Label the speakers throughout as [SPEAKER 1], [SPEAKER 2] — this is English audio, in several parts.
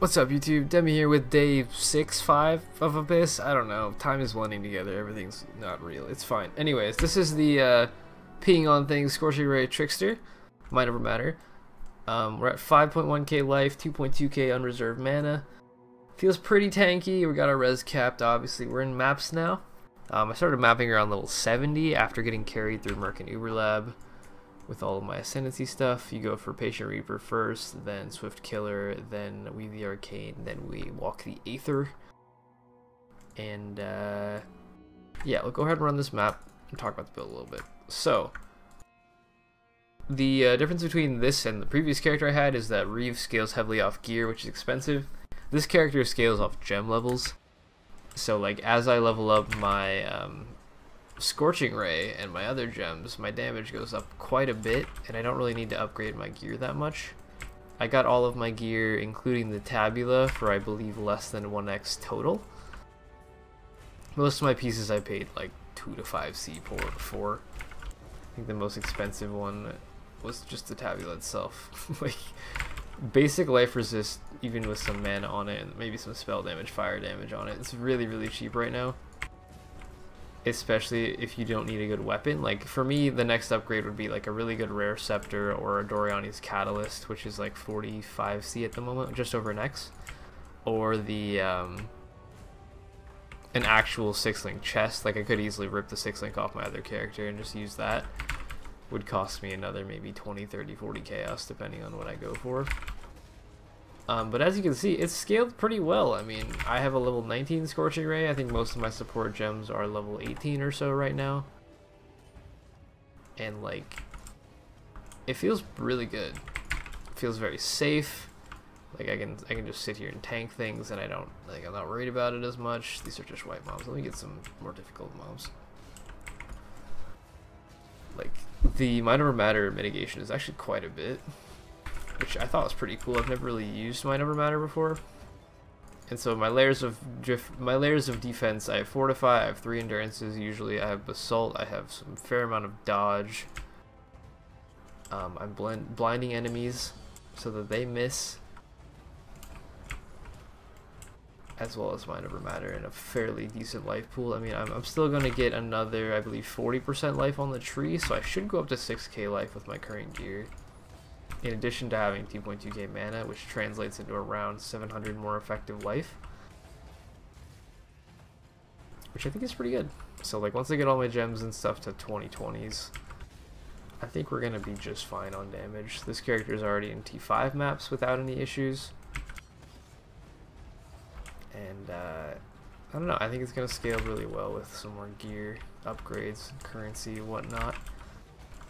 [SPEAKER 1] What's up, YouTube? Demi here with day 5 of Abyss. I don't know. Time is blending together. Everything's not real. It's fine. Anyways, this is the peeing on things Scorching Ray Trickster. Might never matter. We're at 5.1k life, 2.2k unreserved mana. Feels pretty tanky. We got our res capped, obviously. We're in maps now. I started mapping around level 70 after getting carried through Merc and Uber Lab. With all of my Ascendancy stuff, you go for Patient Reaper first, then Swift Killer, then Weave the Arcane, then we walk the Aether. And yeah, we'll go ahead and run this map and talk about the build a little bit. So, the difference between this and the previous character I had is that Reeve scales heavily off gear, which is expensive. This character scales off gem levels. So like as I level up my Scorching Ray and my other gems, my damage goes up quite a bit, and I don't really need to upgrade my gear that much. I got all of my gear, including the tabula, for I believe less than 1x total. Most of my pieces I paid like 2 to 5c for. I think the most expensive one was just the tabula itself. Like basic life resist, even with some mana on it, and maybe some spell damage, fire damage on it. It's really, really cheap right now. Especially if you don't need a good weapon. Like for me, the next upgrade would be like a really good rare scepter or a Doriani's Catalyst, which is like 45c at the moment, just over an X, or the an actual 6-link chest. Like I could easily rip the 6-link off my other character and just use that. Would cost me another maybe 20, 30, 40 chaos depending on what I go for. But as you can see, it's scaled pretty well. I mean, I have a level 19 Scorching Ray. I think most of my support gems are level 18 or so right now. And like, it feels really good. It feels very safe. Like I can just sit here and tank things, and I'm not worried about it as much. These are just white mobs. Let me get some more difficult mobs. Like the Mind Over Matter mitigation is actually quite a bit, which I thought was pretty cool. I've never really used Mind Over Matter before. And so my layers of defense, I have Fortify, I have 3 Endurances usually, I have Basalt, I have some fair amount of dodge. I'm blinding enemies so that they miss, as well as Mind Over Matter, and a fairly decent life pool. I mean, I'm still going to get another, I believe, 40% life on the tree, so I should go up to 6k life with my current gear. In addition to having 2.2k mana, which translates into around 700 more effective life, which I think is pretty good. So like once I get all my gems and stuff to 2020s, I think we're gonna be just fine on damage. This character is already in T5 maps without any issues, and I don't know, I think it's gonna scale really well with some more gear upgrades, currency, whatnot.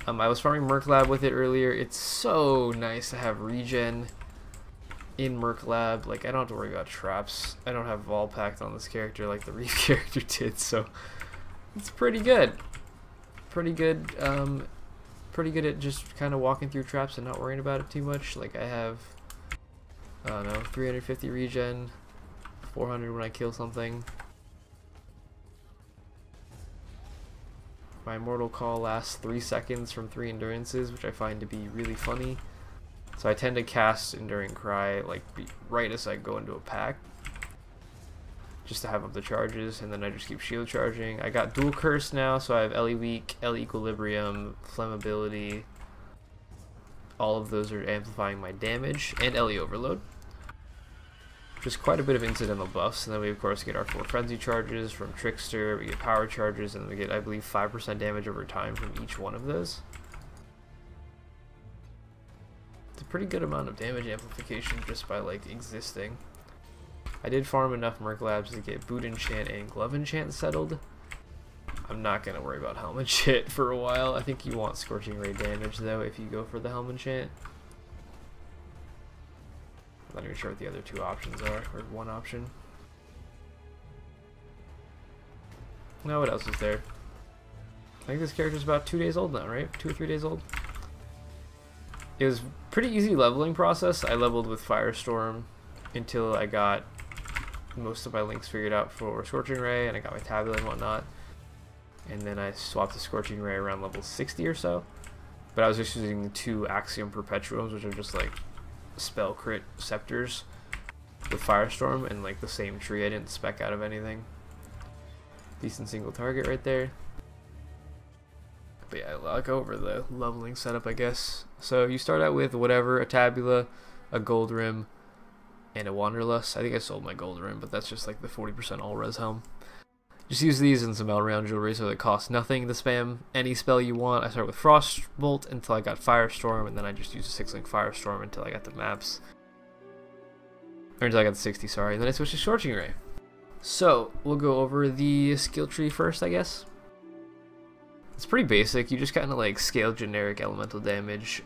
[SPEAKER 1] I was farming MacLeod with it earlier. It's so nice to have regen in MacLeod. Like I don't have to worry about traps. I don't have Vol Pact on this character like the Reeve character did, so it's pretty good. Pretty good at just kind of walking through traps and not worrying about it too much. Like I have, I don't know, 350 regen, 400 when I kill something. My Immortal Call lasts 3 seconds from 3 Endurances, which I find to be really funny. So I tend to cast Enduring Cry like right as I go into a pack, just to have up the charges, and then I just keep shield charging. I got Dual Curse now, so I have Ellie Weak, Ellie Equilibrium, Flammability. All of those are amplifying my damage, and Ellie Overload. Just quite a bit of incidental buffs, and then we of course get our 4 frenzy charges from Trickster, we get power charges, and we get, I believe, 5% damage over time from each one of those. It's a pretty good amount of damage amplification just by like existing. I did farm enough MacLeods to get Boot Enchant and Glove Enchant settled. I'm not gonna worry about Helm Enchant for a while. I think you want Scorching Ray damage though if you go for the Helm Enchant. I'm not even sure what the other 2 options are, or 1 option. Now what else is there? I think this character's about 2 days old now, right? 2 or 3 days old. It was pretty easy leveling process. I leveled with Firestorm until I got most of my links figured out for Scorching Ray, and I got my tabula and whatnot. And then I swapped to Scorching Ray around level 60 or so. But I was just using 2 Axiom Perpetuums, which are just like spell crit scepters, with Firestorm and like the same tree. I didn't spec out of anything. Decent single target right there. But yeah, I'll go over the leveling setup, I guess. So you start out with whatever, a Tabula, a Gold Rim, and a Wanderlust. I think I sold my Gold Rim, but that's just like the 40% all-res helm. Just use these and some all-round jewelry so it costs nothing to spam any spell you want. I start with Frostbolt until I got Firestorm, and then I just used a 6-link Firestorm until I got the maps. Or until I got the 60, sorry. And then I switched to Scorching Ray. So, we'll go over the skill tree first, I guess. It's pretty basic. You just kind of like scale generic elemental damage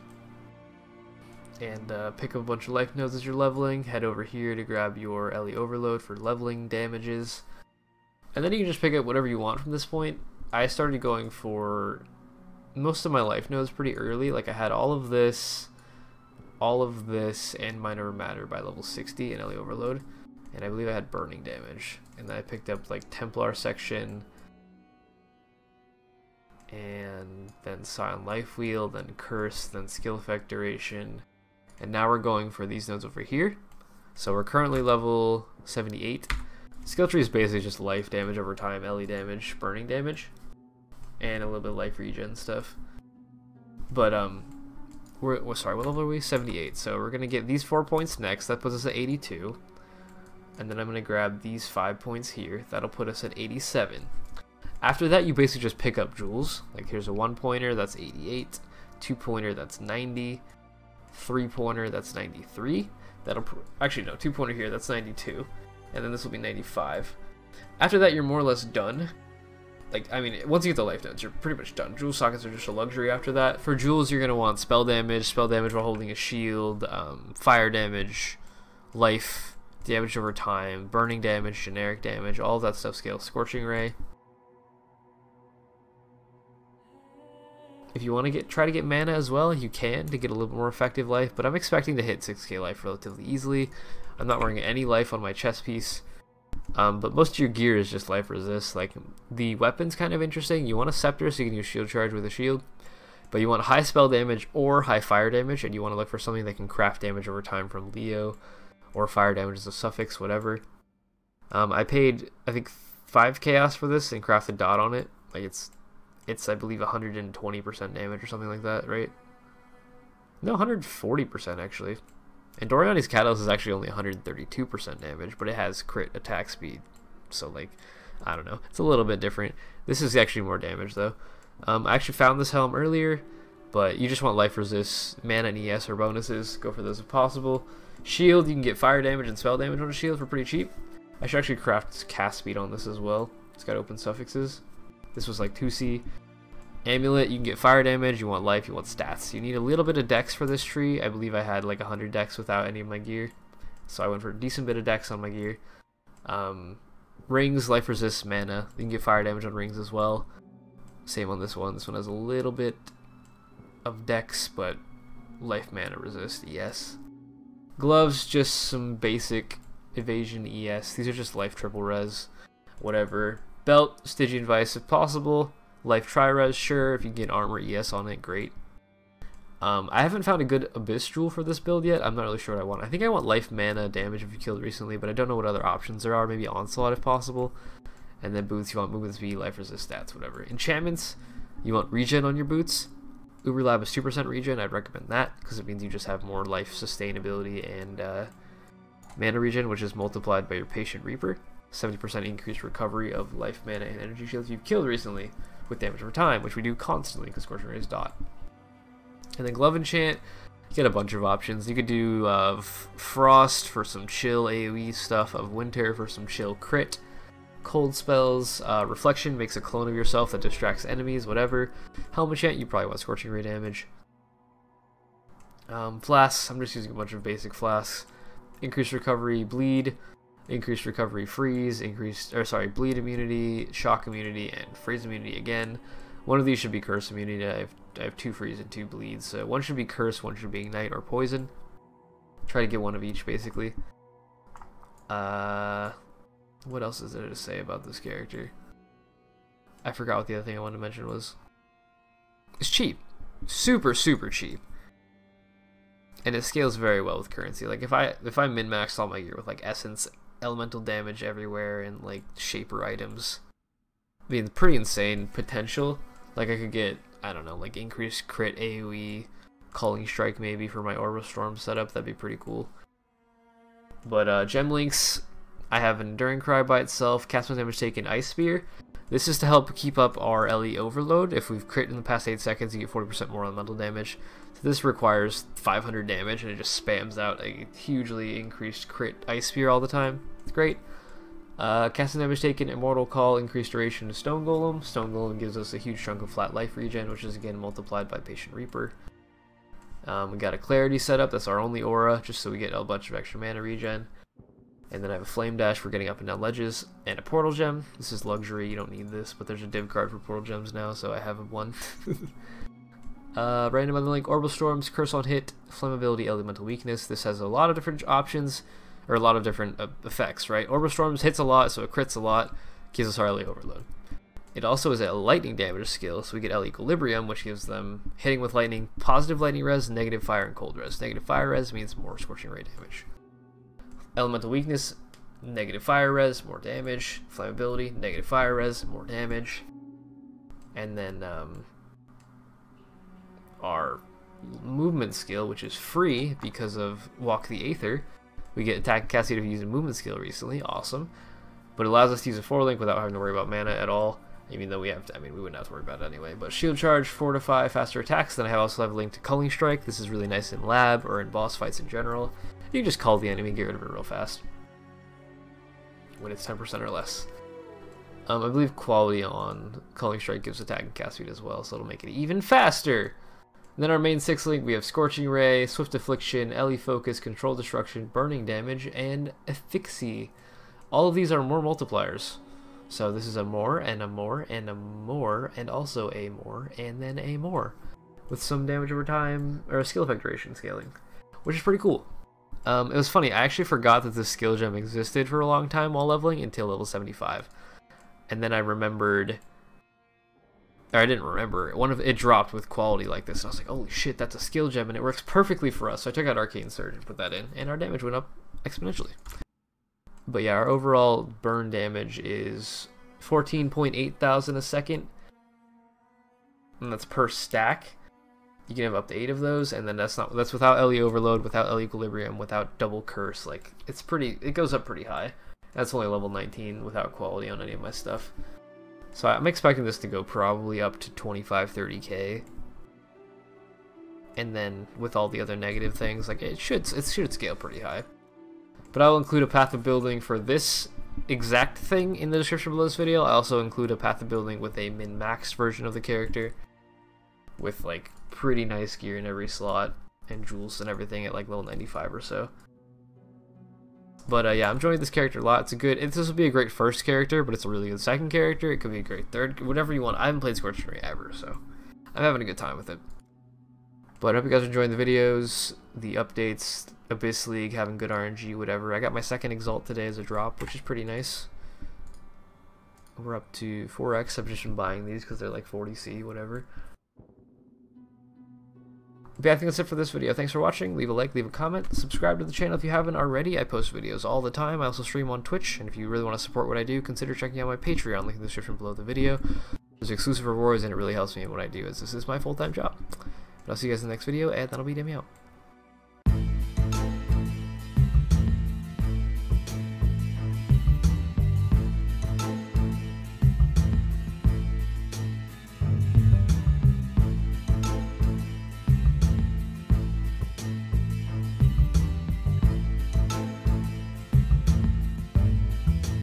[SPEAKER 1] and pick up a bunch of life nodes as you're leveling. Head over here to grab your Ellie Overload for leveling damages. And then you can just pick up whatever you want from this point. I started going for most of my life nodes pretty early. Like I had all of this, and Minor Matter by level 60 in Ellie Overload. And I believe I had burning damage. And then I picked up like Templar section, and then Silent Life Wheel, then Curse, then Skill Effect Duration. And now we're going for these nodes over here. So we're currently level 78. Skill tree is basically just life damage over time, Ellie damage, burning damage, and a little bit of life regen stuff. But we're sorry, what level are we? 78. So we're gonna get these 4 points next. That puts us at 82. And then I'm gonna grab these 5 points here. That'll put us at 87. After that, you basically just pick up jewels. Like here's a 1-pointer, that's 88. 2-pointer, that's 90. 3-pointer, that's 93. Actually no, 2-pointer here, that's 92. And then this will be 95. After that, you're more or less done. Like, I mean, once you get the life nodes, you're pretty much done. Jewel sockets are just a luxury after that. For jewels, you're gonna want spell damage while holding a shield, fire damage, life damage over time, burning damage, generic damage, all of that stuff scales Scorching Ray. If you want to try to get mana as well, you can to get a little bit more effective life, but I'm expecting to hit 6k life relatively easily. I'm not wearing any life on my chest piece, but most of your gear is just life resist. Like the weapon's kind of interesting. You want a scepter so you can use shield charge with a shield, but you want high spell damage or high fire damage, and you want to look for something that can craft damage over time from Leo, or fire damage as a suffix, whatever. I paid I think 5 chaos for this and crafted dot on it. Like it's I believe 120% damage or something like that, right? No, 140% actually. And Doriani's Catalyst is actually only 132% damage, but it has crit attack speed. So like, I don't know. It's a little bit different. This is actually more damage though. I actually found this helm earlier, but you just want life resist, mana and ES or bonuses. Go for those if possible. Shield, you can get fire damage and spell damage on a shield for pretty cheap. I should actually craft cast speed on this as well. It's got open suffixes. This was like 2C. Amulet, you can get fire damage, you want life, you want stats. You need a little bit of dex for this tree. I believe I had like 100 dex without any of my gear. So I went for a decent bit of dex on my gear. Rings, life resist, mana. You can get fire damage on rings as well. Same on this one. This one has a little bit of dex, but life, mana, resist, ES. Gloves, just some basic evasion, ES. These are just life triple res, whatever. Belt, Stygian Vice if possible. Life tri-res, sure. If you get armor ES on it, great. I haven't found a good Abyss Jewel for this build yet. I'm not really sure what I want. I think I want life, mana, damage if you killed recently, but I don't know what other options there are. Maybe Onslaught if possible. And then boots, you want movement speed, life resist, stats, whatever. Enchantments, you want regen on your boots. Uber Lab is 2% regen. I'd recommend that because it means you just have more life sustainability and mana regen, which is multiplied by your Patient Reaper. 70% increased recovery of life, mana, and energy shields you've killed recently with damage over time, which we do constantly because Scorching Ray is dot. And then Glove Enchant, you get a bunch of options. You could do Frost for some chill AoE stuff, of Winter for some chill crit, cold spells, Reflection makes a clone of yourself that distracts enemies, whatever. Helm Enchant, you probably want Scorching Ray damage. Flasks, I'm just using a bunch of basic flasks. Increased recovery, bleed, increased recovery, freeze, bleed immunity, shock immunity, and freeze immunity again. One of these should be curse immunity. I have 2 freeze and 2 bleeds. So one should be curse, one should be ignite or poison. Try to get one of each basically. What else is there to say about this character? I forgot what the other thing I wanted to mention was. It's cheap. Super, super cheap. and it scales very well with currency. Like if I min-maxed all my gear with like essence, elemental damage everywhere, and like shaper items, I mean, pretty insane potential. Like I could get, I don't know, like increased crit AoE, calling strike maybe for my Orbital Storm setup. That'd be pretty cool. But gem links, I have Enduring Cry by itself, cast one damage taken, Ice Spear. This is to help keep up our LE overload. If we've crit in the past 8 seconds, you get 40% more elemental damage. So this requires 500 damage, and it just spams out a hugely increased crit Ice Spear all the time. It's great. Casting damage taken, Immortal Call, increased duration to Stone Golem. Stone Golem gives us a huge chunk of flat life regen, which is again multiplied by Patient Reaper. We got a Clarity setup, that's our only aura, just so we get a bunch of extra mana regen. And then I have a Flame Dash for getting up and down ledges, and a Portal Gem. This is luxury, you don't need this, but there's a div card for Portal Gems now, so I have one. Random other link, Orbital Storms, Curse on Hit, Flammability, Elemental Weakness. This has a lot of different options, or a lot of different effects, right? Orbital Storms hits a lot, so it crits a lot, gives us our LE Overload. It also is a lightning damage skill, so we get LE Equilibrium, which gives them hitting with lightning, positive lightning res, negative fire, and cold res. Negative fire res means more Scorching Ray damage. Elemental Weakness, negative fire res, more damage. Flammability, negative fire res, more damage. And then our movement skill, which is free because of Walk the Aether. We get attack and cast if you use a movement skill recently, awesome. But it allows us to use a 4-link without having to worry about mana at all. Even though we have to, I mean, we wouldn't have to worry about it anyway. But Shield Charge, Fortify, faster attacks. Then I also have a link to Culling Strike. This is really nice in lab or in boss fights in general. You can just call the enemy and get rid of it real fast when it's 10% or less. I believe quality on Culling Strike gives attack and cast speed as well, so it'll make it even faster. And then our main 6-link, we have Scorching Ray, Swift Affliction, LE Focus, Control Destruction, Burning Damage, and Asphyxie. All of these are more multipliers. So this is a more, and a more, and a more, and also a more, and then a more. With some damage over time, or skill effect duration scaling, which is pretty cool. It was funny, I actually forgot that this skill gem existed for a long time while leveling until level 75. And then I remembered, or I didn't remember, it dropped with quality like this, and I was like, holy shit, that's a skill gem, and it works perfectly for us. So I took out Arcane Surge and put that in, and our damage went up exponentially. But yeah, our overall burn damage is 14.8 thousand a second, and that's per stack. You can have up to 8 of those, and then that's without LE Overload, without LE Equilibrium, without double curse. Like it goes up pretty high. That's only level 19 without quality on any of my stuff. So I'm expecting this to go probably up to 25-30k. And then with all the other negative things, like it should scale pretty high. But I'll include a path of building for this exact thing in the description below this video. I also include a path of building with a min-maxed version of the character, with like pretty nice gear in every slot and jewels and everything at like level 95 or so. But yeah, I'm enjoying this character a lot. This will be a great first character, but it's a really good second character. It could be a great third, whatever you want. I haven't played Scorching ever, so I'm having a good time with it. But I hope you guys are enjoying the videos, the updates, Abyss League, having good RNG, whatever. I got my second Exalt today as a drop, which is pretty nice. We're up to 4x. I've just been buying these because they're like 40C, whatever. But yeah, I think that's it for this video. Thanks for watching. Leave a like, leave a comment, subscribe to the channel if you haven't already. I post videos all the time. I also stream on Twitch, and if you really want to support what I do, consider checking out my Patreon, link in the description below the video. There's exclusive rewards, and it really helps me in what I do, as this is my full-time job. But I'll see you guys in the next video, and that'll be Demi out.